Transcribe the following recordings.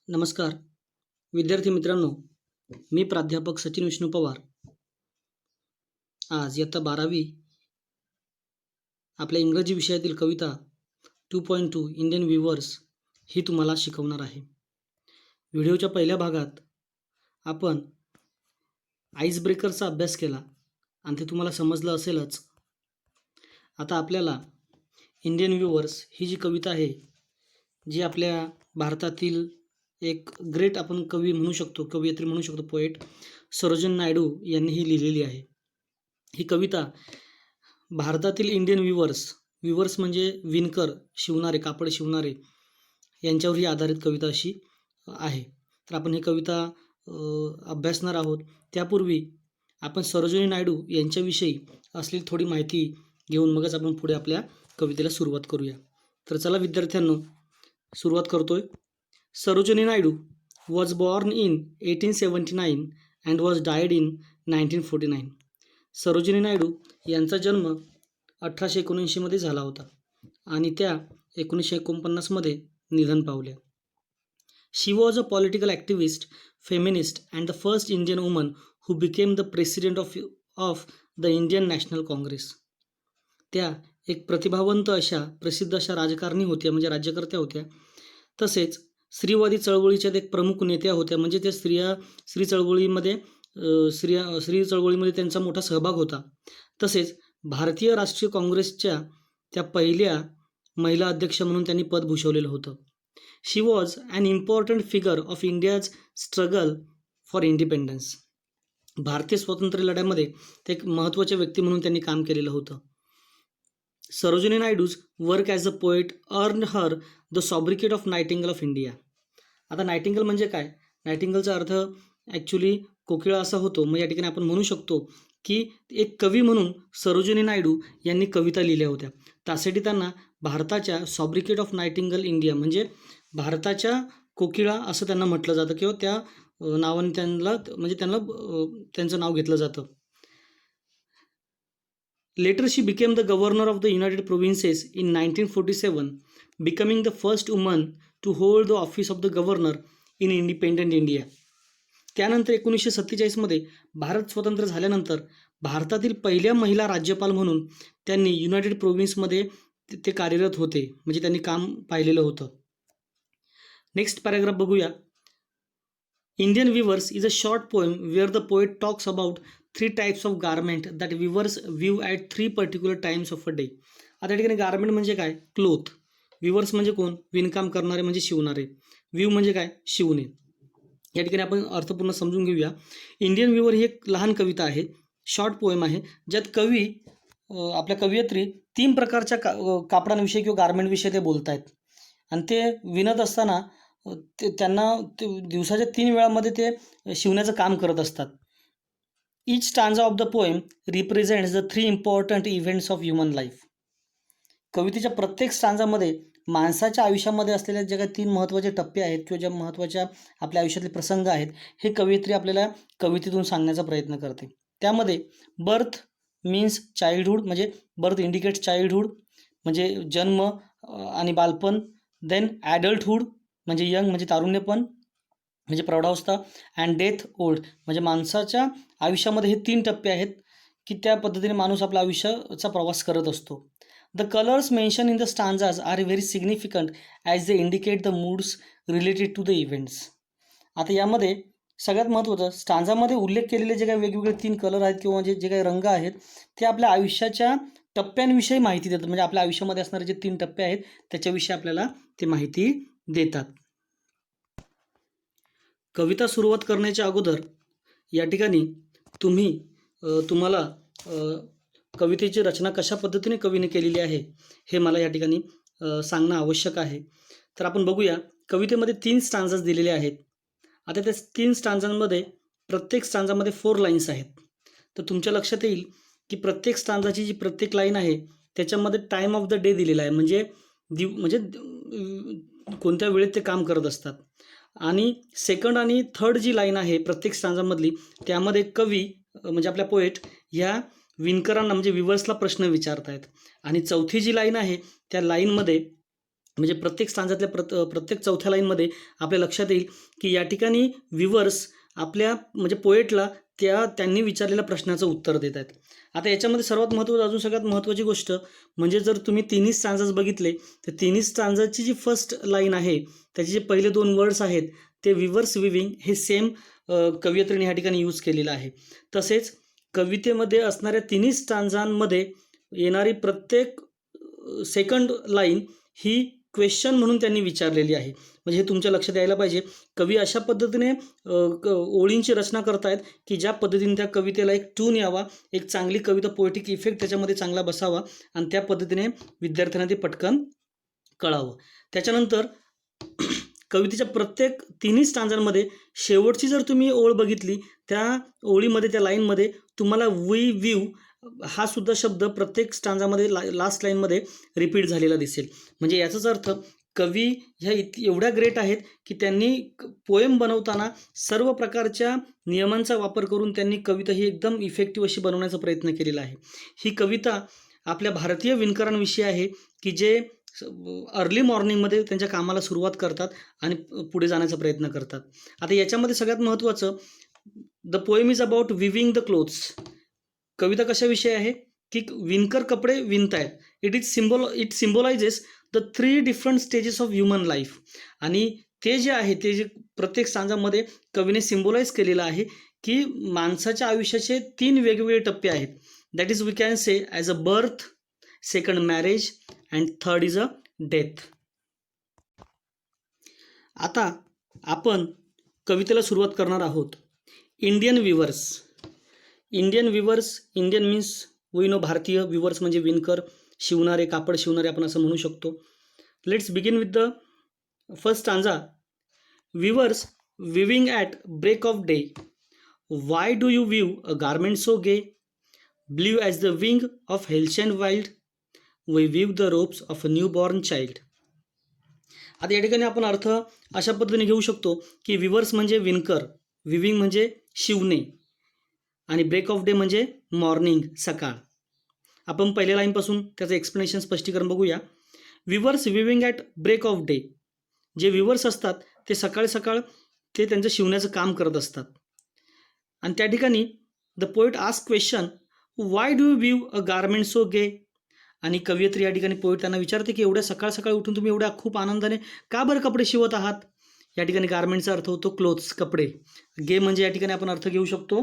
नमस्कार विद्यार्थी मित्रांनो, मी प्राध्यापक सचिन विष्णू पवार आज इयत्ता 12वी आपल्या इंग्रजी विषयातील कविता 2.2 इंडियन व्ह्यूवर्स ही तुम्हाला शिकवणार आहे. व्हिडिओच्या पहिल्या भागात आपण आईस ब्रेकरचा अभ्यास केला आणि ते तुम्हाला समजलं असेलच. आता आपल्याला इंडियन व्ह्यूवर्स ही जी कविता आहे, जी आपल्या भारतातील एक ग्रेट आपण कवी म्हणू शकतो, कवयित्री म्हणू शकतो, पोएट सरोजिनी नायडू यांनी ही लिहिलेली आहे. ही कविता भारतातील इंडियन व्ह्यूवर्स म्हणजे विणकर, शिवणारे, कापड शिवणारे यांच्यावर ही आधारित कविता अशी आहे. तर आपण ही कविता अभ्यासणार आहोत. त्यापूर्वी आपण सरोजिनी नायडू यांच्याविषयी असलेली थोडी माहिती घेऊन मगच आपण पुढे आपल्या कवितेला सुरुवात करूया. तर चला विद्यार्थ्यांनो, सुरुवात करतोय. Sarojini Naidu was born in 1879 and was died in 1949. Sarojini Naidu यांचा जन्म 1879 मध्ये झाला होता आणि त्या 1949 निधन पावल्या. She was a political activist, feminist and the first Indian woman who became the president of the Indian National Congress. त्या एक प्रतिभावंत अशा प्रसिद्ध अशा राजकारणी होत्या, म्हणजे राज्यकर्त्या होत्या. तसेच स्त्रीवादी चळवळीच्या एक प्रमुख नेत्या होत्या, म्हणजे त्या स्त्री चळवळीमध्ये त्यांचा मोठा सहभाग होता. तसेच भारतीय राष्ट्रीय काँग्रेसच्या त्या पहिल्या महिला अध्यक्ष म्हणून त्यांनी पद भूषवलेलं होतं. She was an important figure of India's struggle for independence. भारतीय स्वातंत्र्य लढ्यामध्ये ते एक महत्त्वाच्या व्यक्ती म्हणून त्यांनी काम केलेलं होतं. Sarojini Naidu's work as a poet earned her the sobriquet of nightingale of India. आता नायटिंगल म्हणजे काय? नायटिंगलचा अर्थ ॲक्च्युली कोकिळा असा होतो. मग या ठिकाणी आपण म्हणू शकतो की एक कवी म्हणून सरोजिनी नायडू यांनी कविता लिहिल्या होत्या. त्यासाठी त्यांना भारताच्या सॉब्रिकेट ऑफ नायटिंगल इंडिया म्हणजे भारताच्या कोकिळा असं त्यांना म्हटलं जातं, किंवा त्या नावाने त्यांचं नाव घेतलं जातं. Later she became the governor of the United Provinces in 1947, becoming the first woman to hold the office of the governor in independent India. त्यानंतर 1947 भारत स्वतंत्र झाल्यानंतर भारतातील पहिल्या महिला राज्यपाल म्हणून त्यांनी युनायटेड प्रोव्हिन्समध्ये ते कार्यरत होते, म्हणजे त्यांनी काम पाहिलेलं होतं. नेक्स्ट पॅराग्राफ बघूया. Indian weavers is a short poem where the poet talks about 3 types of garment that weavers view at 3 particular times of a day. आता या ठिकाणी गारमेंट म्हणजे काय? क्लोथ. विवर्स म्हणजे कोण? विणकाम करणारे म्हणजे शिवणारे. व्ह्यू म्हणजे काय? शिवणे. या ठिकाणी आपण अर्थपूर्ण समजून घेऊया. इंडियन व्ह्यूवर ही एक लहान कविता आहे, शॉर्ट पोएम आहे, ज्यात कवी आपल्या कवयित्री 3 प्रकारच्या कापडांविषयी किंवा गारमेंटविषयी ते बोलत आहेत. आणि ते विणत असताना त्यांना दिवसाच्या 3 वेळामध्ये ते शिवण्याचं काम करत असतात. Each stanza of the poem represents the 3 important events of human life. कवितेच्या प्रत्येक स्टांजामध्ये माणसाच्या आयुष्यामध्ये असलेल्या ज्या काही 3 महत्त्वाचे टप्पे आहेत किंवा ज्या महत्त्वाच्या आपल्या आयुष्यातले प्रसंग आहेत, हे कवयित्री आपल्याला कवितेतून सांगण्याचा प्रयत्न करते. त्यामध्ये बर्थ मीन्स चाइल्डहूड, म्हणजे बर्थ इंडिकेट्स चाइल्डहूड म्हणजे जन्म आणि बालपण. देन ॲडल्टहूड म्हणजे यंग म्हणजे तारुण्यपण म्हणजे प्रौढावस्था. अँड डेथ ओल्ड म्हणजे माणसाच्या आयुष्यामध्ये हे 3 टप्पे आहेत की त्या पद्धतीने माणूस आपल्या आयुष्याचा प्रवास करत असतो. The colours mention in the stanzas are very significant as they indicate the moods related to the events. आता यामध्ये सगळ्यात महत्त्वाचं, स्टांजामध्ये उल्लेख केलेले जे काही वेगवेगळे 3 कलर आहेत किंवा जे काही रंग आहेत, ते आपल्या आयुष्याच्या टप्प्यांविषयी माहिती देतात. म्हणजे आपल्या आयुष्यामध्ये असणारे जे 3 टप्पे आहेत त्याच्याविषयी आपल्याला ते माहिती देतात. कविता सुरुवात करण्याच्या अगोदर या ठिकाणी तुम्हाला कवितेची रचना कशा पद्धतीने कवीने केलेली आहे हे मला या ठिकाणी सांगणं आवश्यक आहे. तर आपण बघूया. कवितेमध्ये 3 स्टांजाज दिलेले आहेत. आता त्या 3 स्टांजांमध्ये प्रत्येक स्टांजामध्ये 4 लाईन्स आहेत. तर तुमच्या लक्षात येईल की प्रत्येक स्टांजाची जी प्रत्येक लाईन आहे त्याच्यामध्ये टाईम ऑफ द डे दिलेला आहे, म्हणजे कोणत्या वेळेत ते काम करत असतात. आणि सेकंड आणि थर्ड जी लाईन आहे प्रत्येक स्टांजामधली, त्यामध्ये कवी म्हणजे आपल्या पोएट ह्या विणकरांना म्हणजे विवर्सला प्रश्न विचारत आहेत. आणि चौथी जी लाईन आहे त्या लाईनमध्ये म्हणजे प्रत्येक स्टांजातल्या प्रत्येक चौथ्या लाईनमध्ये आपल्या लक्षात येईल की या ठिकाणी विवर्स आपल्या म्हणजे पोएटला त्यांनी विचारलेल्या प्रश्नाचं उत्तर देत आहेत. आता याच्यामध्ये सर्वात महत्त्वाचं, अजून सगळ्यात महत्त्वाची गोष्ट म्हणजे जर तुम्ही तिन्ही स्टांजास बघितले तर तिन्ही स्टांजाची जी फर्स्ट लाईन आहे त्याचे जे पहिले 2 वर्ड्स आहेत ते विवर्स विविंग हे सेम कवयित्रीने ह्या ठिकाणी यूज केलेलं आहे. तसेच कवितेमध्ये असणाऱ्या तिन्ही स्टांजांमध्ये येणारी प्रत्येक सेकंड लाईन ही क्वेश्चन म्हणून त्यांनी विचारलेली आहे. म्हणजे हे तुमच्या लक्षात यायला पाहिजे. कवी अशा पद्धतीने ओळींची रचना करतायत की ज्या पद्धतीने त्या कवितेला एक ट्यून यावा, एक चांगली कविता, पोएटिक इफेक्ट त्याच्यामध्ये चांगला बसावा आणि त्या पद्धतीने विद्यार्थ्यांना ते पटकन कळावं. त्याच्यानंतर कवितेच्या प्रत्येक तिन्ही स्टांजांमध्ये शेवटची जर तुम्ही ओळ बघितली त्या ओळीमध्ये, त्या लाईनमध्ये तुम्हाला वी व्ह्यू हा सुद्धा शब्द प्रत्येक स्टांजामध्ये लास्ट लाईनमध्ये रिपीट झालेला दिसेल. म्हणजे याचाच अर्थ कवी ह्या एवढ्या ग्रेट आहेत की त्यांनी पोएम बनवताना सर्व प्रकारच्या नियमांचा वापर करून त्यांनी कविता ही एकदम इफेक्टिव्ह अशी बनवण्याचा प्रयत्न केलेला आहे. ही कविता आपल्या भारतीय विणकरांविषयी आहे की जे अर्ली मॉर्निंगमध्ये त्यांच्या कामाला सुरुवात करतात आणि पुढे जाण्याचा प्रयत्न करतात. आता याच्यामध्ये सगळ्यात महत्त्वाचं, the poem is about weaving the clothes. कविता कशाविषयी आहे की विणकर कपडे विणतायत. It symbolises the 3 different stages of human life. आणि ते जे प्रत्येक स्टांजामध्ये कवीने सिम्बॉलाइज केलेलं आहे की माणसाच्या आयुष्याचे 3 वेगवेगळे टप्पे आहेत. That is we can say as a birth, second marriage and third is a death. आता आपण कवितेला सुरुवात करणार आहोत. Indian weavers. Indian means we know भारतीय, विवर्स म्हणजे विणकर, शिवणारे, कापड शिवणारे आपण असं म्हणू शकतो. Let's begin with the first stanza. Weavers weaving at break of day. Why do you view a garment so gay? Blue as the wing of halcyon wild. We view the robes of a new born child. आता या ठिकाणी आपण अर्थ अशा पद्धतीने घेऊ शकतो की विवर्स म्हणजे विणकर, विविंग म्हणजे शिवणे आणि ब्रेक ऑफ डे म्हणजे मॉर्निंग, सकाळ. आपण पहिल्या लाईनपासून त्याचं एक्सप्लेनेशन, स्पष्टीकरण बघूया. Weavers weaving at break of day. जे विवर्स असतात ते सकाळ सकाळ ते त्यांचं शिवण्याचं काम करत असतात. आणि त्या ठिकाणी the poet ask question, why do you view a garment so gay? आणि कवयित्री या ठिकाणी पोएट त्यांना विचारते की एवढ्या सकाळ सकाळी उठून तुम्ही एवढ्या खूप आनंदाने का बरं कपडे शिवत आहात? या ठिकाणी गारमेंटचा अर्थ होतो क्लोथ्स, कपडे. गे म्हणजे या ठिकाणी आपण अर्थ घेऊ शकतो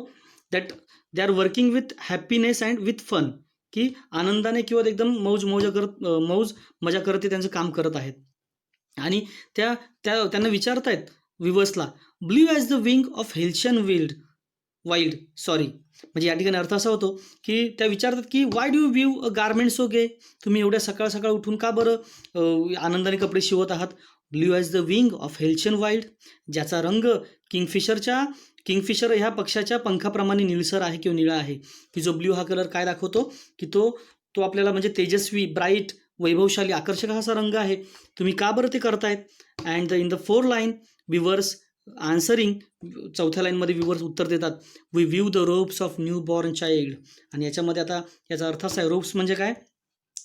that they are working with happiness and with fun, की आनंदाने किंवा एकदम मौज मजा करत ते त्यांचं काम करत आहेत. आणि त्यांना विचारतायत विवर्सला, blue as the wing of halcyon wild. म्हणजे या ठिकाणी अर्थ असा होतो की त्या विचारतात की why do you view a garment so gay? तुम्ही एवढ्या सकाळ सकाळ उठून का बरं आनंदाने कपडे शिवत आहात? Blue as the wing of halcyon wild, ज्याचा रंग किंगफिशर ह्या पक्षाच्या पंखाप्रमाणे निळसर आहे किंवा निळा आहे. की जो ब्ल्यू हा कलर काय दाखवतो की तो आपल्याला म्हणजे तेजस्वी, ब्राईट, वैभवशाली, आकर्षक असा रंग आहे. तुम्ही का बरं ते करतायत? And in the 4 line weavers answering, चौथ्या लाईनमध्ये विवर्स उत्तर देतात, we view the robes of new born child. आणि याच्यामध्ये आता याचा अर्थ असा आहे, रोप्स म्हणजे काय?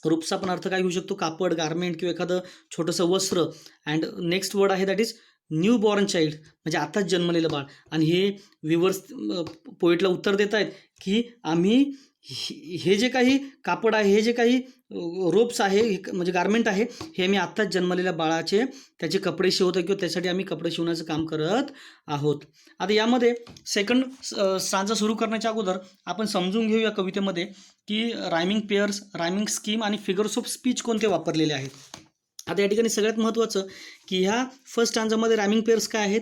रोप्सचा पण अर्थ काय घेऊ शकतो? कापड, गारमेंट किंवा एखादं छोटंसं वस्त्र. अँड नेक्स्ट वर्ड आहे that is new born child, म्हणजे आताच जन्मलेलं बाळ. आणि हे विवर्स पोएटला उत्तर देत आहेत की आम्ही हे जे काही कापड आहे, हे जे काही रोप्स आहे, म्हणजे गारमेंट आहे, हे आम्ही आत्ताच जन्मलेल्या बाळाचे त्याचे कपडे शिवतो किंवा त्यासाठी आम्ही कपडे शिवण्याचं काम करत आहोत. आता यामध्ये सेकंड स्टांजा सुरू करण्याच्या अगोदर आपण समजून घेऊया कवितेमध्ये की रायमिंग पेअर्स, रायमिंग स्कीम आणि फिगर्स ऑफ स्पीच कोणते वापरलेले आहेत. आता या ठिकाणी सगळ्यात महत्त्वाचं की ह्या फर्स्ट स्टांजामध्ये रायमिंग पेअर्स काय आहेत?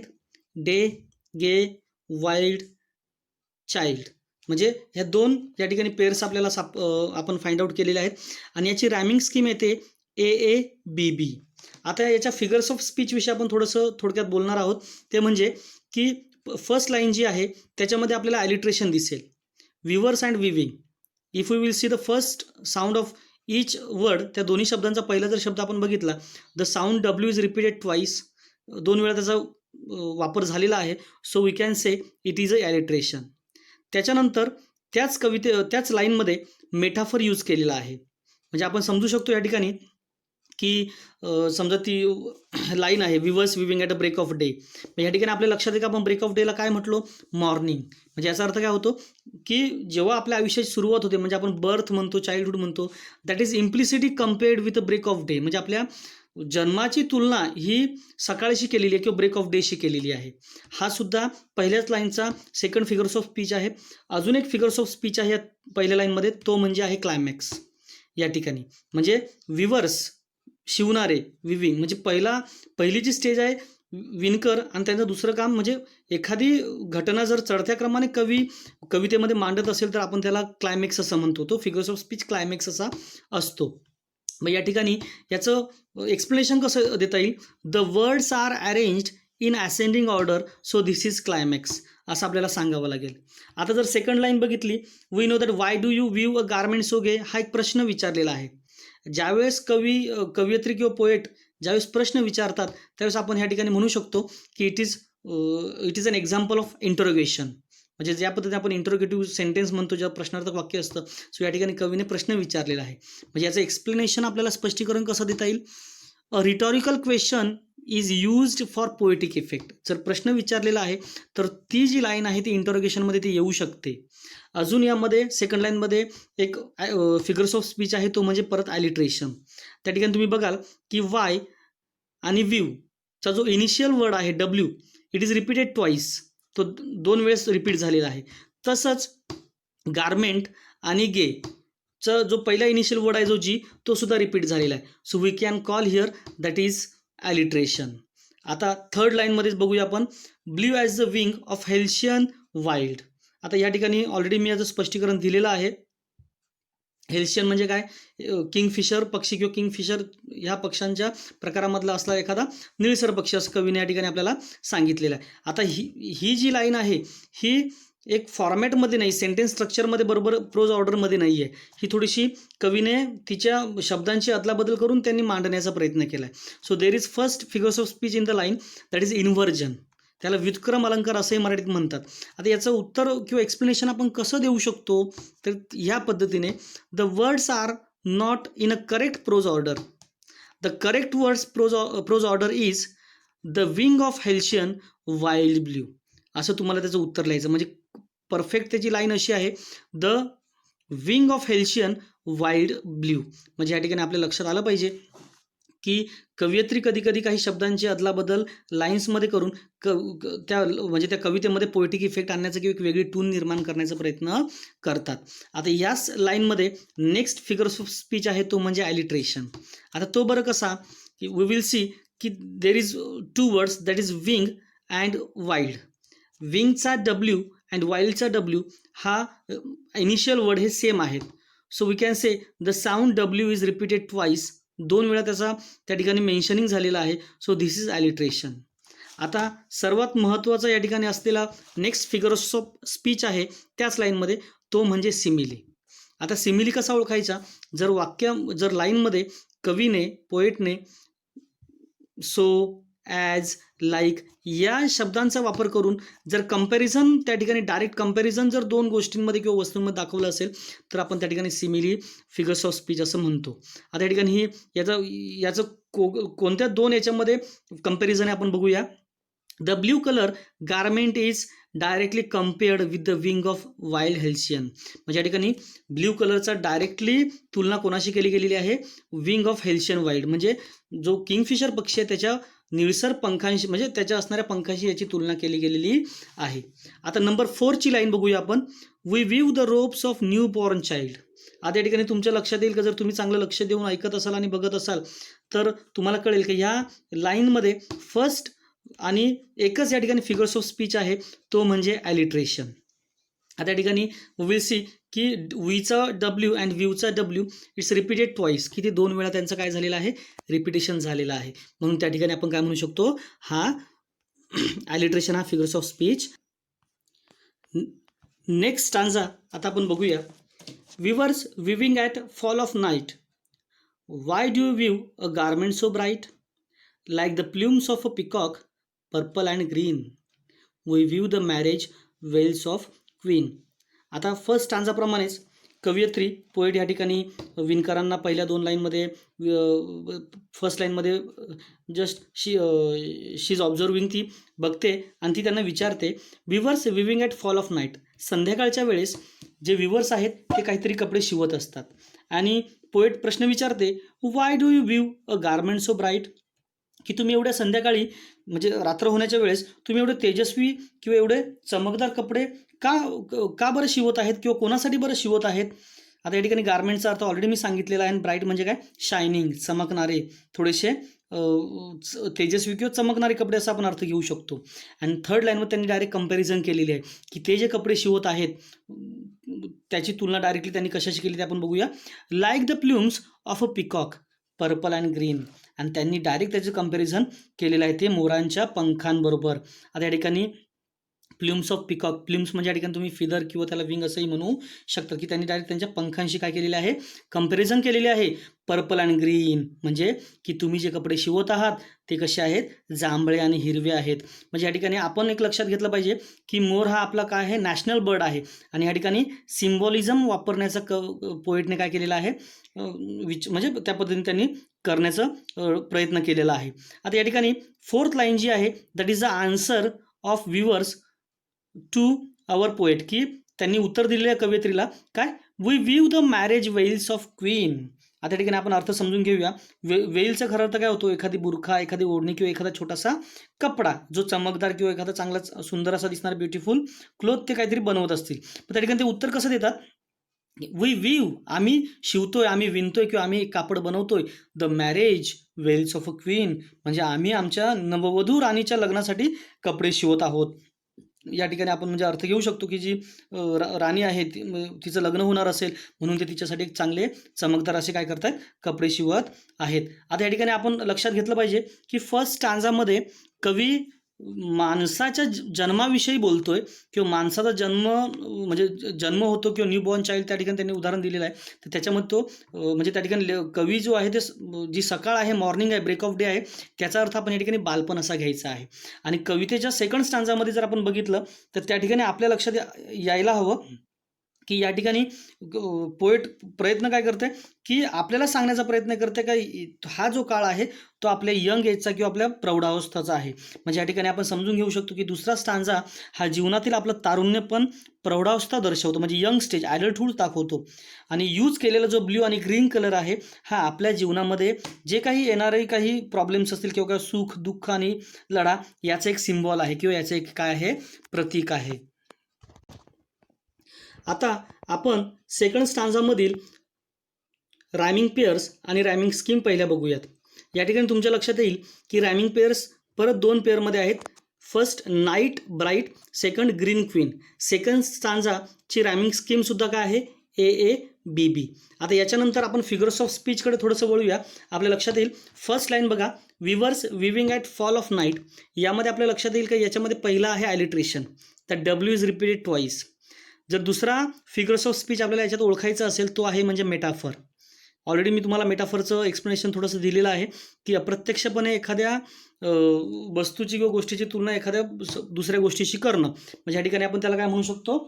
डे, गे, वाईल्ड, चाइल्ड. म्हणजे ह्या 2 या ठिकाणी पेअर्स आपल्याला आपण फाइंड आउट केलेले आहेत. आणि याची रायमिंग स्कीम येते AABB. आता याच्या फिगर्स ऑफ स्पीच विषयी आपण थोडंसं थोडक्यात बोलणार आहोत. ते म्हणजे की फर्स्ट लाईन जी आहे त्याच्यामध्ये आपल्याला ॲलिट्रेशन दिसेल, weavers and weaving. If you will see the first sound of each word, त्या दोन्ही शब्दांचा पहिला जर शब्द आपण बघितला, the sound W is repeated twice, 2 वेळा त्याचा वापर झालेला आहे. So we can say it is a alliteration. त्याच्यानंतर त्याच लाईनमध्ये मेटाफर यूज केलेला आहे. म्हणजे आपण समजू शकतो या ठिकाणी की समजा ती लाईन आहे, weavers weaving at a break of day. या ठिकाणी आपल्या लक्षात आहे का आपण ब्रेक ऑफ डेला काय म्हटलो? मॉर्निंग. म्हणजे याचा अर्थ काय होतो की जेव्हा आपल्या आयुष्याची सुरुवात होते, म्हणजे आपण बर्थ म्हणतो, चाइल्डहुड म्हणतो, that is implicitly compared with a break of day. म्हणजे आपल्या जन्माची तुलना ही सकाळशी केलेली आहे किंवा ब्रेक ऑफ डेशी केलेली आहे. हा सुद्धा पहिल्याच लाईनचा सेकंड फिगर्स ऑफ स्पीच आहे. अजून एक फिगर्स ऑफ स्पीच आहे पहिल्या लाईनमध्ये, तो म्हणजे आहे क्लायमॅक्स. या ठिकाणी म्हणजे विवर्स शिवणारे, विविंग म्हणजे पहिली जी स्टेज आहे विणकर, आणि त्यांचं दुसरं काम म्हणजे एखादी घटना जर चढत्या क्रमाने कवितेमध्ये मांडत असेल तर आपण त्याला क्लायमॅक्स असं म्हणतो. तो फिगर्स ऑफ स्पीच क्लायमॅक्स असा असतो. मग या ठिकाणी याचं एक्सप्लेनेशन कसं देता येईल? The words are arranged in ascending order, so this is climax, असं आपल्याला सांगावं लागेल. आता जर सेकंड लाईन बघितली, we know that why do you view a garment so gay, हा एक प्रश्न विचारलेला आहे. ज्यावेळेस कवयित्री किंवा पोएट ज्यावेळेस प्रश्न विचारतात त्यावेळेस आपण ह्या ठिकाणी म्हणू शकतो की it is an example of interrogation. म्हणजे ज्या पद्धतीने आपण इंटरोगेटिव्ह सेंटेन्स म्हणतो, ज्या प्रश्नार्थक वाक्य असतं, सो या ठिकाणी कवीने प्रश्न विचारलेला आहे. म्हणजे याचं एक्सप्लेनेशन आपल्याला स्पष्टीकरण कसं देता येईल? A rhetorical question is used for poetic effect. जर प्रश्न विचारलेला आहे तर ती जी लाईन आहे ती इंटरोगेशनमध्ये ती येऊ शकते. अजून यामध्ये सेकंड लाईनमध्ये एक फिगर्स ऑफ स्पीच आहे, तो म्हणजे परत ॲलिट्रेशन. त्या ठिकाणी तुम्ही बघाल की वाय आणि व्ह्यूचा जो इनिशियल वर्ड आहे W, it is repeated twice, तो 2 वेळेस रिपीट झालेला आहे. तसंच गारमेंट आणि गे चा जो पहिला इनिशियल वर्ड आहे जो जी, तो सुद्धा रिपीट झालेला आहे. So we can call here that is alliteration. आता थर्ड लाईनमध्येच बघूया आपण, blue as the wing of halcyon wild. आता या ठिकाणी ऑलरेडी मी याचं स्पष्टीकरण दिलेलं आहे. हेल्शियन म्हणजे काय? किंगफिशर पक्षी किंवा किंगफिशर ह्या पक्ष्यांच्या प्रकारामधला असला एखादा निळसर पक्षी, असं कवीने या ठिकाणी आपल्याला सांगितलेलं आहे. आता ही जी लाईन आहे ही एक फॉर्मॅटमध्ये नाही, सेंटेन्स स्ट्रक्चरमध्ये बरोबर प्रोज ऑर्डरमध्ये नाही आहे. ही थोडीशी कवीने तिच्या शब्दांची अदलाबदल करून त्यांनी मांडण्याचा प्रयत्न केला आहे. So there is first figures of speech in the line, that is inversion. त्याला व्युत्क्रम अलंकार असंही मराठीत म्हणतात. आता याचं उत्तर किंवा एक्सप्लेनेशन आपण कसं देऊ शकतो? तर ह्या पद्धतीने, the words are not in a correct prose order. The correct words prose order is the wing of halcyon wild blue, असं तुम्हाला त्याचं उत्तर लिहायचं. म्हणजे परफेक्ट त्याची लाईन अशी आहे, the wing of halcyon wild blue. म्हणजे या ठिकाणी आपल्या लक्षात आलं पाहिजे की कवयित्री कधी कधी काही शब्दांची अदलाबदल लाईन्समध्ये करून म्हणजे त्या कवितेमध्ये पोएटिक इफेक्ट आणण्याचा किंवा एक वेगळी टून निर्माण करण्याचा प्रयत्न करतात. आता याच लाईनमध्ये नेक्स्ट फिगर्स ऑफ स्पीच आहे, तो म्हणजे ॲलिट्रेशन. आता तो बरं कसा? की वी विल सी की there is 2 words, that is wing and wild. विंगचा डब्ल्यू अँड वाईल्डचा डब्ल्यू हा इनिशियल वर्ड हे सेम आहेत. So we can say the sound W is repeated twice, 2 वेळा त्याचा त्या ठिकाणी मेन्शनिंग झालेला आहे. So this is alliteration. आता सर्वात महत्त्वाचा या ठिकाणी असलेला नेक्स्ट फिगर्स ऑफ स्पीच आहे त्याच लाईनमध्ये, तो म्हणजे सिमिली. आता सिमिली कसा ओळखायचा? जर लाईनमध्ये कवीने, पोएटने सो, ॲज, लाईक या शब्दांचा वापर करून जर कंपॅरिझन, त्या ठिकाणी डायरेक्ट कंपॅरिझन जर 2 गोष्टींमध्ये किंवा वस्तूंमध्ये दाखवलं असेल तर आपण त्या ठिकाणी सिमिली फिगर्स ऑफ स्पीच असं म्हणतो. आता या ठिकाणी याचं कोणत्या 2 याच्यामध्ये कंपॅरिझन आहे आपण बघूया. The blue colour garment is directly compared with the wing of wild halcyon. म्हणजे या ठिकाणी ब्ल्यू कलरचा डायरेक्टली तुलना कोणाशी केली गेलेली आहे? Wing of halcyon wild. म्हणजे जो किंगफिशर पक्षी आहे त्याच्या निळसर पंखांशी, म्हणजे त्याच्या असणाऱ्या पंखांशी याची तुलना केली गेलेली आहे. आता नंबर 4ची लाईन बघूया आपण, we view the robes of new born child. आता या ठिकाणी तुमच्या लक्षात येईल का, जर तुम्ही चांगलं लक्ष देऊन ऐकत असाल आणि बघत असाल तर तुम्हाला कळेल की ह्या लाईनमध्ये फर्स्ट आणि एकच या ठिकाणी फिगर्स ऑफ स्पीच आहे, तो म्हणजे ॲलिट्रेशन. आता या ठिकाणी विल सी की वीचा डब्ल्यू अँड व्ह्यूचा डब्ल्यू इट्स रिपीटेड ट्वाईस, की ते 2 वेळा त्यांचं काय झालेलं आहे? रिपिटेशन झालेलं आहे. म्हणून त्या ठिकाणी आपण काय म्हणू शकतो? हा ॲलिट्रेशन हा figures of speech. Next stanza आता आपण बघूया. Weavers weaving at fall of night, why do you view a garment so bright, like the plumes of a peacock purple and green, we view the marriage veils of queen. आता first स्टांजाप्रमाणेच कवयित्री poet या ठिकाणी विणकरांना पहिल्या 2 लाईनमध्ये first लाईनमध्ये just she is observing, ती बघते आणि ती त्यांना विचारते, weavers weaving at fall of night. संध्याकाळच्या वेळेस जे विवर्स आहेत ते काहीतरी कपडे शिवत असतात आणि पोएट प्रश्न विचारते, Y do you view a garment so bright, की तुम्ही एवढ्या संध्याकाळी म्हणजे रात्र होण्याच्या वेळेस तुम्ही एवढे तेजस्वी किंवा एवढे चमकदार कपडे का का बरं शिवत आहेत किंवा कोणासाठी बरं शिवत आहेत. आता या ठिकाणी गारमेंटचा अर्थ ऑलरेडी मी सांगितलेला आहे. आणि ब्राईट म्हणजे काय, शायनिंग, चमकणारे, थोडेसे तेजस्वी किंवा चमकणारे कपडे असा आपण अर्थ घेऊ शकतो. आणि थर्ड लाईनवर त्यांनी डायरेक्ट कंपॅरिझन केलेली आहे की ते जे कपडे शिवत आहेत त्याची तुलना डायरेक्टली त्यांनी कशाशी केली ते आपण बघूया. Like the plumes of a peacock, purple and green. आणि त्यांनी डायरेक्ट त्याचं कंपॅरिझन केलेलं आहे ते मोरांच्या पंखांबरोबर. आता या ठिकाणी प्लुम्स ऑफ पिकॉक, प्लुम्स म्हणजे या ठिकाणी तुम्ही फिदर किंवा त्याला विंग असंही म्हणू शकता, की त्यांनी डायरेक्ट त्यांच्या पंखांशी काय केलेले आहे, कंपॅरिझन केलेले आहे. पर्पल अँड ग्रीन म्हणजे की तुम्ही जे कपडे शिवत आहात ते कसे आहेत, जांभळे आणि हिरवे आहेत. म्हणजे या ठिकाणी आपण एक लक्षात घेतलं पाहिजे की मोर हा आपला काय आहे, नॅशनल बर्ड आहे. आणि या ठिकाणी सिम्बॉलिझम वापरण्याचा पोएटने काय केलेलं आहे, म्हणजे त्या पद्धतीने त्यांनी करण्याचा प्रयत्न केलेला आहे. आता या ठिकाणी फोर्थ लाईन जी आहे, that is the answer of viewers to our poet, की त्यांनी उत्तर दिलेल्या कवयित्रीला काय, we view the marriage veils of queen. आता ठिकाणी आपण अर्थ समजून घेऊया. वेलचा खरा अर्थ काय होतो, एखादी बुरखा, एखादी ओढणी किंवा एखादा छोटासा कपडा जो चमकदार किंवा एखादा चांगला सुंदर असा दिसणारा ब्युटिफुल क्लोथ ते काहीतरी बनवत असतील. पण त्या ठिकाणी ते उत्तर कसं देतात, वी व्ह्यू, आम्ही शिवतोय, आम्ही विणतोय किंवा आम्ही कापड बनवतोय the marriage veils of a queen, म्हणजे आम्ही आमच्या नववधू राणीच्या लग्नासाठी कपडे शिवत आहोत. या ठिकाणी आपण म्हणजे अर्थ घेऊ शकतो की जी राणी आहे तिचं लग्न होणार असेल म्हणून ते तिच्यासाठी एक चांगले चमकदार असे काय करतात, कपडे शिवत आहेत. आता या ठिकाणी आपण लक्षात घेतलं पाहिजे की फर्स्ट स्टांजामध्ये कवी माणसाच्या जन्माविषयी बोलतोय किंवा माणसाचा जन्म म्हणजे जन्म होतो किंवा न्यू बॉर्न चाइल्ड त्या ठिकाणी त्यांनी उदाहरण दिलेलं आहे. तर त्याच्यामध्ये तो म्हणजे त्या ठिकाणी कवी जो आहे ते जी सकाळ आहे, मॉर्निंग आहे, ब्रेक ऑफ डे आहे, त्याचा अर्थ आपण या ठिकाणी बालपण असा घ्यायचा आहे. आणि कवितेच्या सेकंड स्टांजामध्ये जर आपण बघितलं तर त्या ठिकाणी आपल्या लक्षात यायला हवं की या ठिकाणी पोएट प्रयत्न काय करते की आपल्याला सांगण्याचा प्रयत्न करते का हा जो काळ आहे तो आपल्या यंग एजचा किंवा आपल्या प्रौढावस्थाचा आहे. म्हणजे या ठिकाणी आपण समजून घेऊ शकतो की दुसरा स्टांजा हा जीवनातील आपलं तारुण्य पण प्रौढावस्था दर्शवतो, म्हणजे यंग स्टेज, ॲडल्टहूड दाखवतो. आणि यूज केलेला जो ब्ल्यू आणि ग्रीन कलर आहे हा आपल्या जीवनामध्ये जे काही येणारे काही प्रॉब्लेम्स असतील किंवा सुख दुःख आणि लढा याचं एक सिम्बॉल आहे किंवा याचं एक काय आहे, प्रतीक आहे. आता आपण सेकंड स्टांजामधील रायमिंग पेअर्स आणि रायमिंग स्कीम पहिल्या बघूयात. या ठिकाणी तुमच्या लक्षात येईल की रायमिंग पेअर्स परत 2 पेअरमध्ये आहेत. First night bright, second green queen. Second स्टांजाची रायमिंग स्कीमसुद्धा काय आहे, AABB. आता याच्यानंतर आपण फिगर्स ऑफ स्पीचकडे थोडंसं वळूया. आपल्या लक्षात येईल फर्स्ट लाईन बघा, weavers weaving at fall of night. यामध्ये आपल्या लक्षात येईल की याच्यामध्ये पहिला आहे ॲलिट्रेशन, तर W इज रिपीटेड ट्वाईस. जर दुसरा फिगर्स ऑफ स्पीच आपल्याला याच्यात ओळखायचा असेल तो आहे म्हणजे मेटाफर. ऑलरेडी मी तुम्हाला मेटाफरचं एक्सप्लेनेशन थोडंसं दिलेलं आहे की अप्रत्यक्षपणे एखाद्या वस्तूची किंवा गोष्टीची तुलना एखाद्या दुसऱ्या गोष्टीशी करणं, म्हणजे या ठिकाणी आपण त्याला काय म्हणू शकतो,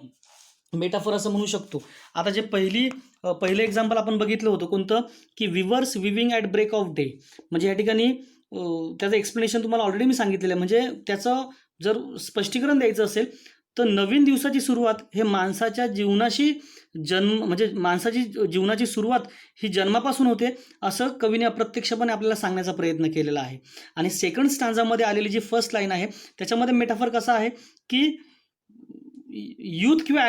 मेटाफर असं म्हणू शकतो. आता जे पहिलं एक्झाम्पल आपण बघितलं होतं कोणतं, की weavers weaving at break of day. म्हणजे या ठिकाणी त्याचं एक्सप्लेनेशन तुम्हाला ऑलरेडी मी सांगितलेलं आहे. म्हणजे त्याचं जर स्पष्टीकरण द्यायचं असेल तर नवीन दिवसाची सुरुवात हे माणसाच्या जीवनाशी म्हणजे माणसाची जीवनाची सुरुवात ही जन्मापासून होते असं कवीने अप्रत्यक्षपणे आपल्याला सांगण्याचा प्रयत्न केलेला आहे. आणि सेकंड स्टांजामध्ये आलेली जी फर्स्ट लाईन आहे त्याच्यामध्ये मेटाफर कसा आहे की यूथ किंवा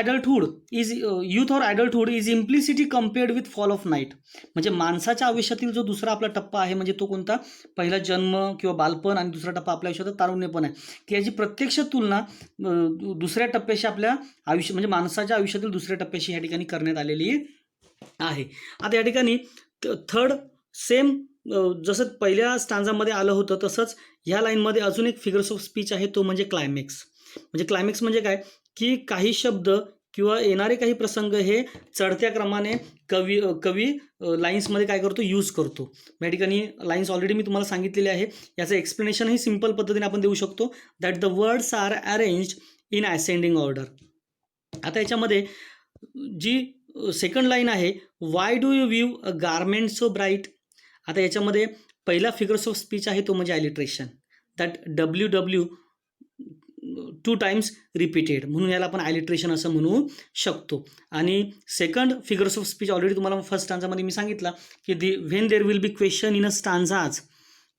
यूथ और adulthood is implicitly compared with fall of night. म्हणजे माणसाच्या आयुष्यातील जो दुसरा आपला टप्पा आहे म्हणजे तो कोणता, पहिला जन्म किंवा बालपण आणि दुसरा टप्पा आपल्या आयुष्यात तारुण्यपण आहे, की याची प्रत्यक्ष तुलना दुसऱ्या टप्प्याशी आपल्या आयुष्य म्हणजे माणसाच्या आयुष्यातील दुसऱ्या टप्प्याशी या ठिकाणी करण्यात आलेली आहे. आता या ठिकाणी थर्ड सेम जसं पहिल्या स्टांजामध्ये आलं होतं तसंच ह्या लाईनमध्ये अजून एक फिगर्स ऑफ स्पीच आहे, तो म्हणजे क्लायमॅक्स. म्हणजे क्लायमॅक्स म्हणजे काय की काही शब्द किंवा येणारे काही प्रसंग हे चढत्या क्रमाने कवी लाईन्समध्ये काय करतो, यूज करतो. या ठिकाणी लाईन्स ऑलरेडी मी तुम्हाला सांगितलेले आहे. याचं एक्सप्लेनेशनही सिम्पल पद्धतीने आपण देऊ शकतो, that the words are arranged in ascending order. आता याच्यामध्ये जी सेकंड लाईन आहे, why do you view a garment so bright. आता याच्यामध्ये पहिला फिगर्स ऑफ स्पीच आहे तो म्हणजे alliteration, that WW 2 times repeated, म्हणून याला आपण ॲलिट्रेशन असं म्हणू शकतो. आणि second figures of speech already तुम्हाला फर्स्ट स्टांजामध्ये मी सांगितलं की when there will be question in a stanzas,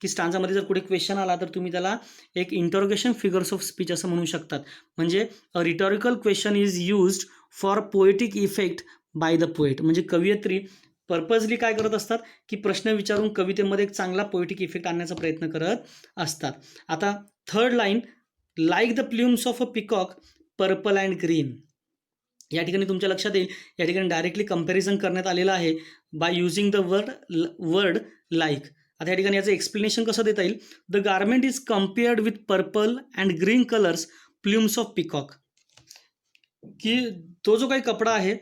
की स्टांजामध्ये जर कुठे क्वेश्चन आला तर तुम्ही त्याला एक इंटरोगेशन फिगर्स ऑफ स्पीच असं म्हणू शकतात. म्हणजे a rhetorical question is used for poetic effect by the poet. म्हणजे कवयित्री पर्पजली काय करत असतात की प्रश्न विचारून कवितेमध्ये एक चांगला पोएटिक इफेक्ट आणण्याचा प्रयत्न करत असतात. आता third line, like the plumes of a peacock purple and green. या ठिकाणी तुमच्या लक्षात येईल, या ठिकाणी डायरेक्टली कंपॅरिझन करण्यात आलेलं आहे by using the word like. आता या ठिकाणी याचं एक्सप्लेनेशन कसं देता येईल, the garment is compared with purple and green colours plumes of peacock. की तो जो काही कपडा आहे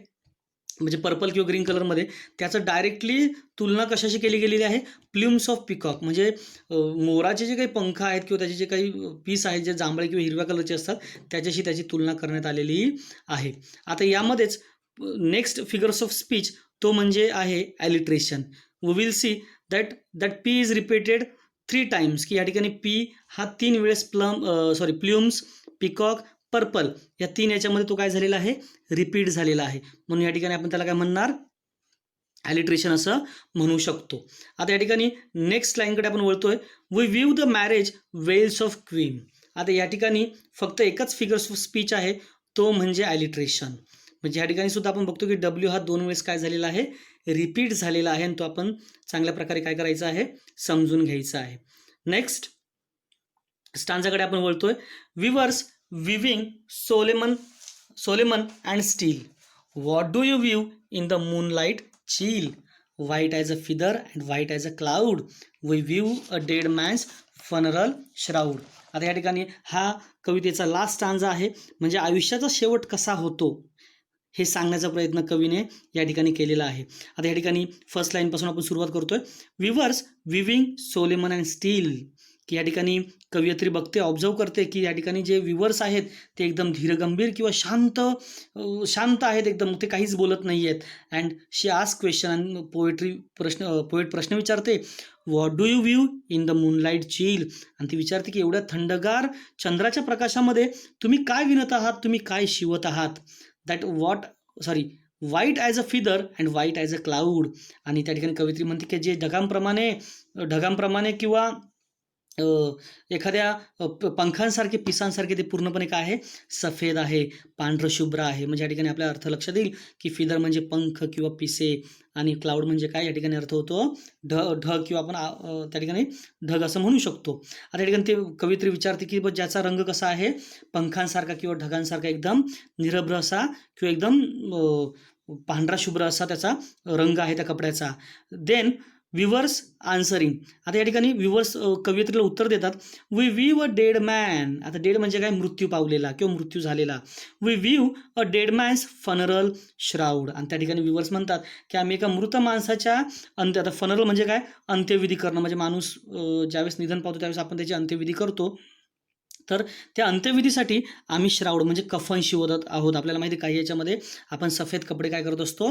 म्हणजे पर्पल किंवा ग्रीन कलरमध्ये, त्याचं डायरेक्टली तुलना कशाशी केली गेलेली आहे, प्ल्युम्स ऑफ पिकॉक. म्हणजे मोराचे जे काही पंख आहेत किंवा त्याचे जे काही पीस आहेत जे जांभळे किंवा हिरव्या कलरचे असतात त्याच्याशी त्याची तुलना करण्यात आलेली आहे. आता यामध्येच नेक्स्ट फिगर्स ऑफ स्पीच तो म्हणजे आहे alliteration. We will see that P is repeated 3 times, की या ठिकाणी पी हा 3 वेळेस प्ल्युम्स, पिकॉक, पर्पल या 3 याच्यामध्ये तो काय झालेला आहे, रिपीट झालेला आहे. म्हणून या ठिकाणी आपण त्याला काय म्हणणार, ॲलिट्रेशन असं म्हणू शकतो. आता या ठिकाणी नेक्स्ट लाईनकडे आपण वळतोय, we view the marriage veils of queen. आता या ठिकाणी फक्त एकच फिगर्स ऑफ स्पीच आहे तो म्हणजे ॲलिट्रेशन. म्हणजे या ठिकाणी सुद्धा आपण बघतो की W हा 2 वेळेस काय झालेला आहे, रिपीट झालेला आहे आणि तो आपण चांगल्या प्रकारे काय करायचा आहे, समजून घ्यायचा आहे. नेक्स्ट स्टांजाकडे आपण वळतोय, weavers weaving solemn and still. What do you view in the moonlight chill, white as a feather and white as a cloud, we view a dead man's funeral shroud. आता या ठिकाणी हा कवितेचा लास्ट स्टांजा आहे. म्हणजे आयुष्याचा शेवट कसा होतो हे सांगण्याचा प्रयत्न कवीने या ठिकाणी केलेला आहे. आता या ठिकाणी फर्स्ट लाईनपासून आपण सुरुवात करतोय, weavers weaving solemn and steel. की या ठिकाणी कवयित्री बघते, ऑब्झर्व करते की या ठिकाणी जे विवर्स आहेत ते एकदम धीरगंभीर किंवा शांत आहेत एकदम, ते काहीच बोलत नाही आहेत. And she ask question, poet प्रश्न विचारते, what do you view in the moonlight chill. आणि ती विचारते की एवढ्या थंडगार चंद्राच्या प्रकाशामध्ये तुम्ही काय विणत आहात, तुम्ही काय शिवत आहात. White as a feather and white as a cloud. आणि त्या ठिकाणी कवयित्री म्हणते की जे ढगांप्रमाणे किंवा एखाद्या पंखांसारखे, पिसांसारखे ते पूर्णपणे काय आहे, सफेद आहे, पांढरं शुभ्र आहे. म्हणजे या ठिकाणी आपल्या अर्थ लक्षात येईल की फिदर म्हणजे पंख किंवा पिसे आणि क्लाउड म्हणजे काय, या ठिकाणी अर्थ होतो ढग किंवा आपण त्या ठिकाणी ढग असं म्हणू शकतो. आता या ठिकाणी ते कवयित्री विचारते की ज्याचा रंग कसा आहे, पंखांसारखा किंवा ढगांसारखा एकदम निरभ्र असा किंवा एकदम पांढरा शुभ्र असा त्याचा रंग आहे त्या कपड्याचा. Then weavers answering. आता या ठिकाणी विवर्स कवयित्रीला उत्तर देतात, we view a dead man. आता डेड म्हणजे काय, मृत्यू पावलेला किंवा मृत्यू झालेला. We view a dead man's funeral shroud. आणि त्या ठिकाणी विवर्स म्हणतात की आम्ही एका मृत माणसाच्या आता फनरल म्हणजे काय, अंत्यविधी करणं. म्हणजे माणूस ज्यावेळेस निधन पावतो त्यावेळेस आपण त्याची अंत्यविधी करतो. तर त्या अंत्यविधीसाठी आम्ही श्राऊड म्हणजे कफन शिवत आहोत. आपल्याला माहिती आहे काही याच्यामध्ये आपण सफेद कपडे काय करत असतो,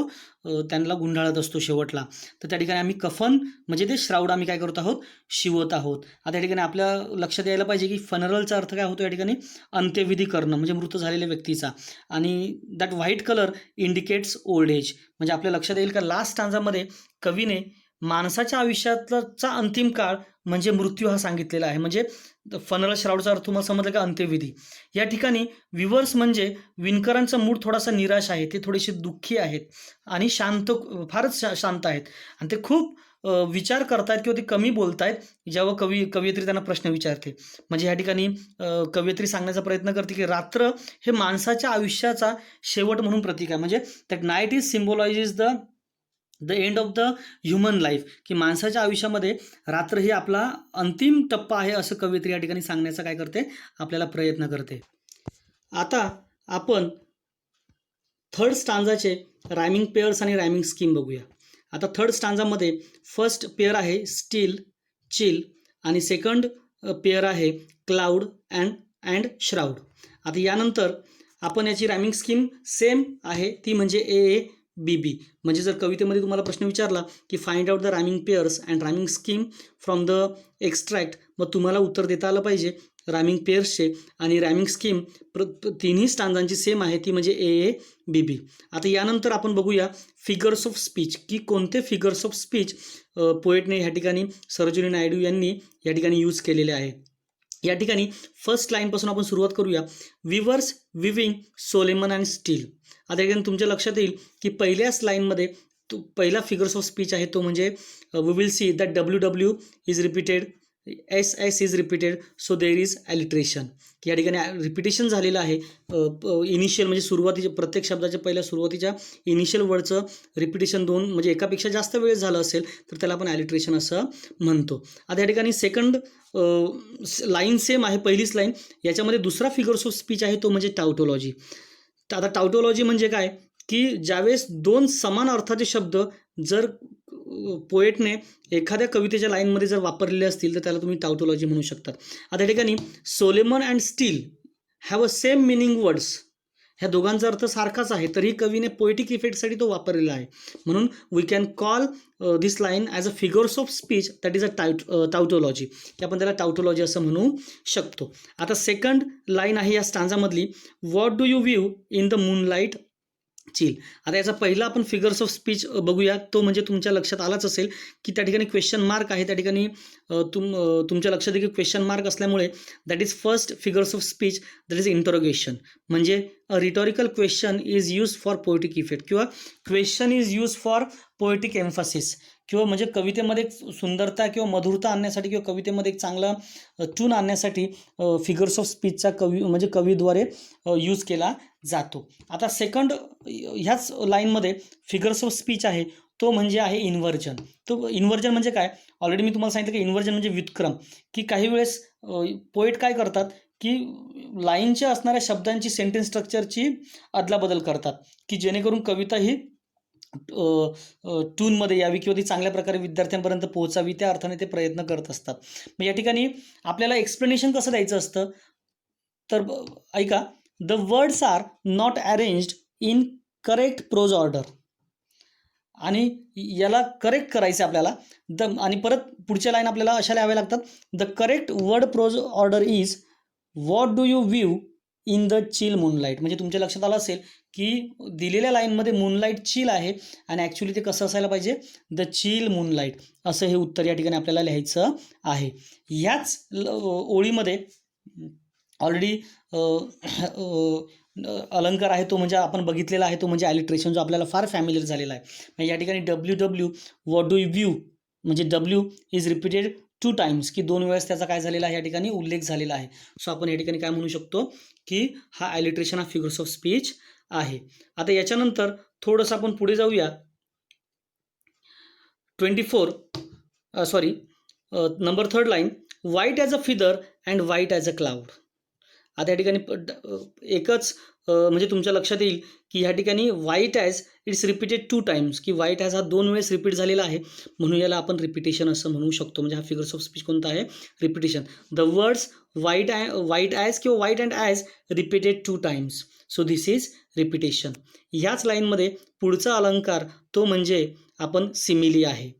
त्यांना गुंडाळत असतो शेवटला. तर त्या ठिकाणी आम्ही कफन म्हणजे ते श्राऊड आम्ही काय करत आहोत, शिवत आहोत. आता या ठिकाणी आपल्या लक्षात यायला पाहिजे की फनरलचा अर्थ काय होतो या ठिकाणी, अंत्यविधी करणं म्हणजे मृत झालेल्या व्यक्तीचा. आणि that white colour indicates old age. म्हणजे आपल्या लक्षात येईल का लास्ट स्टांजामध्ये कवीने माणसाच्या आयुष्याचा अंतिम काळ म्हणजे मृत्यू हा सांगितलेला आहे. म्हणजे फनरल श्राऊडचा अर्थ तुम्हाला समजला का, अंत्यविधी. या ठिकाणी विवर्स म्हणजे विणकरांचा मूड थोडासा निराश आहे, ते थोडेसे दुःखी आहेत आणि फारच शांत आहेत आणि ते खूप विचार करतायत किंवा ते कमी बोलतायत जेव्हा कवयित्री त्यांना प्रश्न विचारते. म्हणजे या ठिकाणी कवयित्री सांगण्याचा प्रयत्न करते की रात्र हे माणसाच्या आयुष्याचा शेवट म्हणून प्रतीक आहे. म्हणजे that night is symbolises the end of the human life. की माणसाच्या आयुष्यामध्ये रात्र ही आपला अंतिम टप्पा आहे असं कवयित्री या ठिकाणी सांगण्याचा काय करते, आपल्याला प्रयत्न करते. आता आपण थर्ड स्टांजाचे रायमिंग पेअर्स आणि रायमिंग स्कीम बघूया. आता थर्ड स्टांजामध्ये फर्स्ट पेअर आहे स्टील चिल आणि सेकंड पेअर आहे क्लाउड अँड श्राऊड. आता यानंतर आपण याची रायमिंग स्कीम सेम आहे, ती म्हणजे ए BB. म्हणजे जर कवितेमध्ये तुम्हाला प्रश्न विचारला की find out the rhyming pairs and rhyming scheme from the extract, मग तुम्हाला उत्तर देता आलं पाहिजे रायमिंग पेअर्सचे आणि रायमिंग स्कीम तिन्ही स्टांजांची सेम आहे, ती म्हणजे AABB. आता यानंतर आपण बघूया फिगर्स ऑफ स्पीच, की कोणते फिगर्स ऑफ स्पीच पोएटने ह्या ठिकाणी सरोजिनी नायडू यांनी या ठिकाणी यूज केलेले आहे. या ठिकाणी फर्स्ट लाईनपासून आपण सुरुवात करूया. Weavers, weaving, solemn and still. आता ठिकाणी तुमच्या लक्षात येईल की पहिल्याच लाईनमध्ये पहिला फिगर्स ऑफ स्पीच आहे तो म्हणजे we will see that WW is repeated, SS is repeated, so there is alliteration. या ठिकाणी रिपिटेशन झालेलं आहे. इनिशियल म्हणजे सुरुवातीच्या प्रत्येक शब्दाच्या पहिल्या सुरुवातीच्या इनिशियल वर्डचं रिपिटेशन 2 म्हणजे एकापेक्षा जास्त वेळ झालं असेल तर त्याला आपण ॲलिट्रेशन असं म्हणतो. आता या ठिकाणी सेकंड लाईन सेम आहे, पहिलीच लाईन. याच्यामध्ये दुसरा फिगर्स ऑफ स्पीच आहे तो म्हणजे टाउटोलॉजी. आता टाउटोलॉजी म्हणजे काय, की ज्यावेळेस 2 समान अर्थाचे शब्द जर पोएटने एखाद्या कवितेच्या लाईनमध्ये जर वापरलेले असतील तर त्याला तुम्ही टाउटोलॉजी म्हणू शकतात. आता या ठिकाणी solemn and still have a same meaning words, ह्या दोघांचा अर्थ सारखाच आहे, तरी कवीने पोएटिक इफेक्टसाठी तो वापरलेला आहे. म्हणून we can call this line as a figures of speech, that is a tautology, की आपण त्याला टाउटोलॉजी असं म्हणू शकतो. आता सेकंड लाईन आहे या स्टांजामधली, what do you view in the moonlight chill. आता याचा पहिला आपण फिगर्स ऑफ स्पीच बघूया, तो म्हणजे तुमच्या लक्षात आलाच असेल की त्या ठिकाणी क्वेश्चन मार्क आहे. त्या ठिकाणी तुमच्या लक्षात येईल की क्वेश्चन मार्क असल्यामुळे that is first figures of speech, that is interrogation. म्हणजे a rhetorical question is use for poetic effect किंवा question is use for poetic emphasis, किंवा म्हणजे कवितेमध्ये सुंदरता किंवा मधुरता आणण्यासाठी किंवा कवितेमध्ये एक चांगला ट्यून आणण्यासाठी फिगर्स ऑफ स्पीचचा म्हणजे कवीद्वारे यूज केला जातो. आता सेकंड ह्याच लाईनमध्ये फिगर्स ऑफ स्पीच आहे तो म्हणजे आहे इन्व्हर्जन. तो इन्व्हर्जन म्हणजे काय, ऑलरेडी मी तुम्हाला सांगितलं की इन्व्हर्जन म्हणजे व्युत्क्रम, की काही वेळेस पोएट काय करतात की लाईनच्या असणाऱ्या शब्दांची सेंटेन्स स्ट्रक्चरची अदलाबदल करतात, की जेणेकरून कविता ही ट्यूनमध्ये यावी किंवा ती चांगल्या प्रकारे विद्यार्थ्यांपर्यंत पोहोचावी, त्या अर्थाने ते प्रयत्न करत असतात. मग या ठिकाणी आपल्याला एक्सप्लेनेशन कसं द्यायचं असतं, तर ऐका, the words are not arranged in correct prose order, आणि याला करेक्ट करायचं आपल्याला आणि परत पुढच्या लाईन आपल्याला अशा लिहाव्या लागतात, the correct word prose order is what do you view in the chill moonlight. म्हणजे तुमच्या लक्षात आलं असेल की दिलेल्या लाईनमध्ये मूनलाईट चिल आहे आणि ॲक्च्युली ते कसं असायला पाहिजे, द चिल मूनलाईट, असं हे उत्तर या ठिकाणी आपल्याला लिहायचं आहे. ह्याच ओळीमध्ये ऑलरेडी अलंकार आहे तो म्हणजे आपण बघितलेला आहे, तो म्हणजे ॲलिट्रेशन, जो आपल्याला फार फॅमिलियर झालेला आहे. या ठिकाणी WW what do you view म्हणजे W इज रिपीटेड 2 टाइम्स, की 2 वेळेस त्याचा काय झालेला आहे या ठिकाणी उल्लेख झालेला आहे. सो आपण या ठिकाणी काय म्हणू शकतो की हा ॲलिट्रेशन हा फिगर्स ऑफ स्पीच आहे. आता याच्यानंतर थोडंसं आपण पुढे जाऊया. 24 number 3 line, white as a feather and white as a cloud. आता या ठिकाणी एकच म्हणजे तुमच्या लक्षात येईल की ह्या ठिकाणी white as its repeated 2 times, की व्हाईट ॲज हा 2 वेळेस रिपीट झालेला आहे, म्हणून याला आपण रिपिटेशन असं म्हणू शकतो. म्हणजे हा फिगर्स ऑफ स्पीच कोणता आहे, repetition. The words white as किंवा white and as repeated 2 times, so this is repetition. ह्याच लाईनमध्ये पुढचा अलंकार तो म्हणजे आपण सिमिली आहे.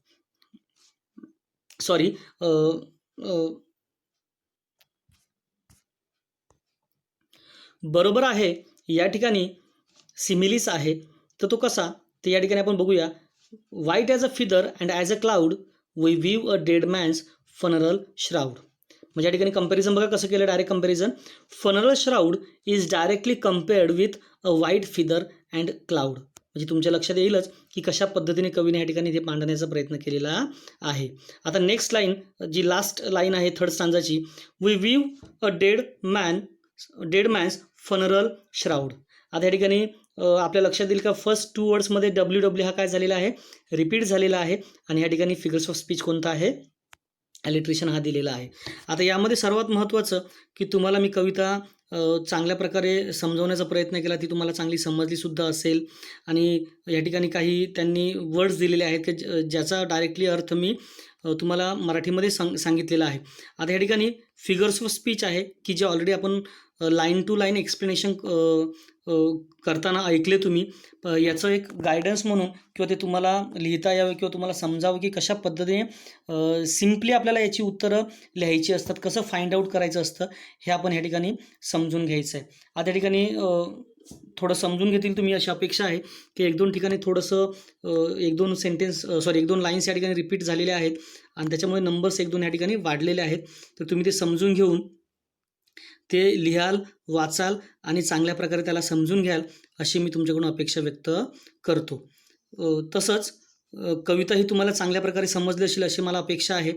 बरोबर आहे, या ठिकाणी सिमिलीस आहे. तर तो कसा, तर या ठिकाणी आपण बघूया. White as a feather and as a cloud we view a dead man's funeral shroud. म्हणजे या ठिकाणी कंपॅरिझन बघा कसं केलं, direct comparison. Funeral shroud is directly compared with a white feather and cloud. म्हणजे तुमच्या लक्षात येईलच की कशा पद्धतीने कवीने या ठिकाणी ते मांडण्याचा प्रयत्न केलेला आहे. आता नेक्स्ट लाईन, जी लास्ट लाईन आहे थर्ड स्टांजाची, we view a dead man's funeral shroud. आता या ठिकाणी आपल्या लक्षात येईल का फर्स्ट 2 वर्ड्समध्ये WW हा काय झालेला आहे, रिपीट झालेला आहे, आणि या ठिकाणी फिगर्स ऑफ स्पीच कोणता आहे, ॲलिट्रेशन हा दिलेला आहे. आता यामध्ये सर्वात महत्त्वाचं की तुम्हाला मी कविता चांगल्या प्रकारे समजवण्याचा प्रयत्न केला, ती तुम्हाला चांगली समजलीसुद्धा असेल. आणि या ठिकाणी काही त्यांनी वर्ड्स दिलेले आहेत की ज्याचा डायरेक्टली अर्थ मी तुम्हाला मराठीमध्ये सांगितलेलं आहे. आता या ठिकाणी फिगर्स ऑफ स्पीच आहे की जे ऑलरेडी आपण लाईन टू लाईन एक्सप्लेनेशन करताना ऐकले तुम्ही. याचं एक गायडन्स म्हणून किंवा ते तुम्हाला लिहिता यावं किंवा तुम्हाला समजावं की कशा पद्धतीने सिम्पली आपल्याला याची उत्तरं लिहायची असतात, कसं फाइंड आउट करायचं असतं हे आपण ह्या ठिकाणी समजून घ्यायचं आहे. आता या ठिकाणी थोडं समजून घेतील तुम्ही अशी अपेक्षा आहे की 1-2 ठिकाणी थोडंसं 1-2 सेंटेन्स 1-2 लाईन्स या ठिकाणी रिपीट झालेल्या आहेत आणि त्याच्यामुळे नंबर्स 1-2 या ठिकाणी वाढलेले आहेत. तर तुम्ही ते समजून घेऊन ते लिहाल, वाचाल आणि चांगल्या प्रकारे त्याला समजून घ्याल अशी मी तुमच्याकडून अपेक्षा व्यक्त करतो. तसंच कविता ही तुम्हाला चांगल्या प्रकारे समजली असेल अशी मला अपेक्षा आहे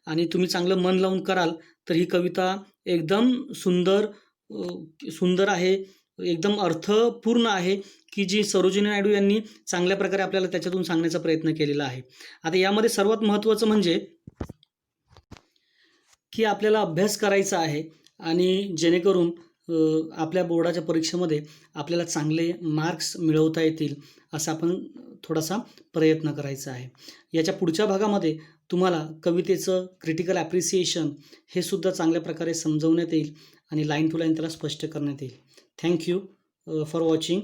आणि तुम्ही चांगलं मन लावून कराल तर ही कविता एकदम सुंदर आहे, एकदम अर्थपूर्ण आहे की जी सरोजिनी नायडू यांनी चांगल्या प्रकारे आपल्याला त्याच्यातून सांगण्याचा प्रयत्न केलेला आहे. आता यामध्ये सर्वात महत्त्वाचं म्हणजे की आपल्याला अभ्यास करायचा आहे आणि जेणेकरून आपल्या बोर्डाच्या परीक्षेमध्ये आपल्याला चांगले मार्क्स मिळवता येतील असा आपण थोडासा प्रयत्न करायचा आहे. याच्या पुढच्या भागामध्ये तुम्हाला कवितेचं क्रिटिकल ॲप्रिसिएशन हे सुद्धा चांगल्या प्रकारे समजवण्यात येईल आणि लाईन टू लाईन त्याला स्पष्ट करण्यात येईल. Thank you for watching.